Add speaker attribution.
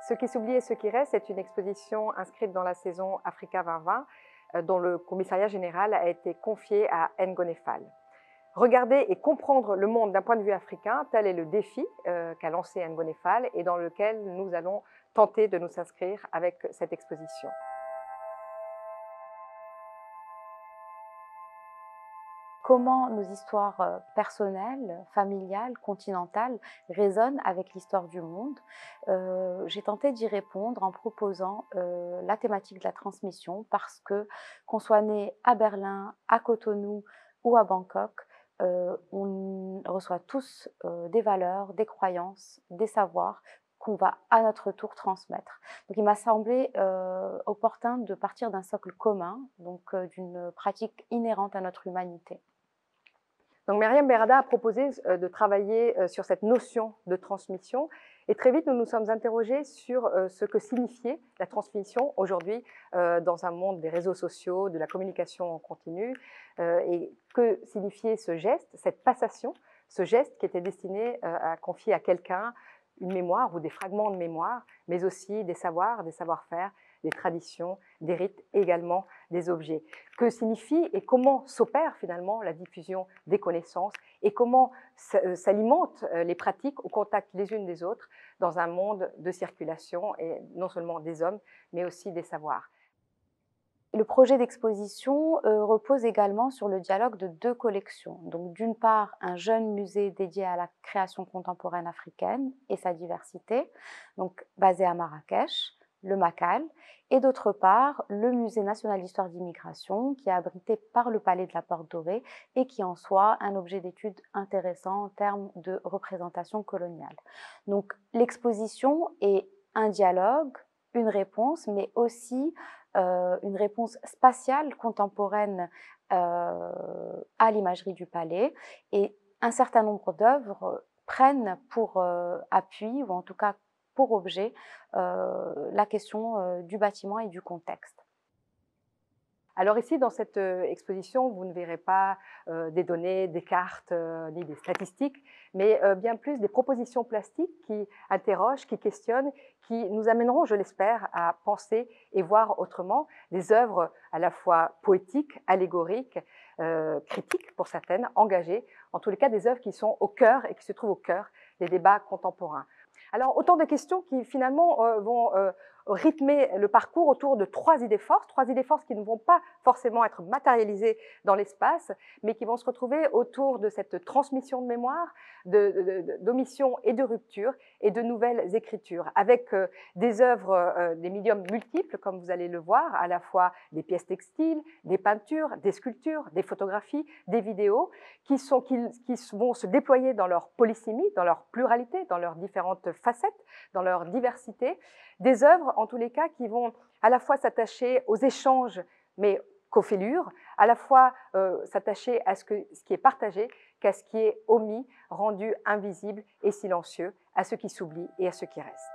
Speaker 1: Ce qui s'oublie et ce qui reste est une exposition inscrite dans la saison Africa 2020 dont le commissariat général a été confié à Ngo Fall. Regarder et comprendre le monde d'un point de vue africain, tel est le défi qu'a lancé Ngo Fall et dans lequel nous allons tenter de nous inscrire avec cette exposition.
Speaker 2: Comment nos histoires personnelles, familiales, continentales résonnent avec l'histoire du monde. J'ai tenté d'y répondre en proposant la thématique de la transmission parce que, qu'on soit né à Berlin, à Cotonou ou à Bangkok, on reçoit tous des valeurs, des croyances, des savoirs qu'on va à notre tour transmettre. Donc il m'a semblé opportun de partir d'un socle commun, donc d'une pratique inhérente à notre humanité.
Speaker 1: Donc Myriam Berrada a proposé de travailler sur cette notion de transmission et très vite nous nous sommes interrogés sur ce que signifiait la transmission aujourd'hui dans un monde des réseaux sociaux, de la communication en continu et que signifiait ce geste, cette passation, ce geste qui était destiné à confier à quelqu'un une mémoire ou des fragments de mémoire, mais aussi des savoirs, des savoir-faire, des traditions, des rites et également des objets. Que signifie et comment s'opère finalement la diffusion des connaissances et comment s'alimentent les pratiques au contact les unes des autres dans un monde de circulation et non seulement des hommes mais aussi des savoirs.
Speaker 2: Le projet d'exposition repose également sur le dialogue de deux collections. Donc d'une part, un jeune musée dédié à la création contemporaine africaine et sa diversité, donc basé à Marrakech, le MACAL, et d'autre part, le Musée national d'histoire d'immigration, qui est abrité par le Palais de la Porte Dorée et qui en soi un objet d'étude intéressant en termes de représentation coloniale. Donc l'exposition est un dialogue, une réponse, mais aussi une réponse spatiale contemporaine à l'imagerie du palais, et un certain nombre d'œuvres prennent pour appui, ou en tout cas pour objet, la question du bâtiment et du contexte.
Speaker 1: Alors ici, dans cette exposition, vous ne verrez pas des données, des cartes, ni des statistiques, mais bien plus des propositions plastiques qui interrogent, qui questionnent, qui nous amèneront, je l'espère, à penser et voir autrement des œuvres à la fois poétiques, allégoriques, critiques pour certaines, engagées, en tous les cas des œuvres qui sont au cœur et qui se trouvent au cœur des débats contemporains. Alors, autant de questions qui finalement vont rythmer le parcours autour de trois idées forces qui ne vont pas forcément être matérialisées dans l'espace, mais qui vont se retrouver autour de cette transmission de mémoire, d'omission et de rupture et de nouvelles écritures, avec des œuvres, des médiums multiples, comme vous allez le voir, à la fois des pièces textiles, des peintures, des sculptures, des photographies, des vidéos, qui vont se déployer dans leur polysémie, dans leur pluralité, dans leurs différentes facettes, dans leur diversité, des œuvres en tous les cas qui vont à la fois s'attacher aux échanges mais qu'aux fêlures, à la fois s'attacher à ce qui est partagé qu'à ce qui est omis, rendu invisible et silencieux, à ce qui s'oublie et à ce qui reste.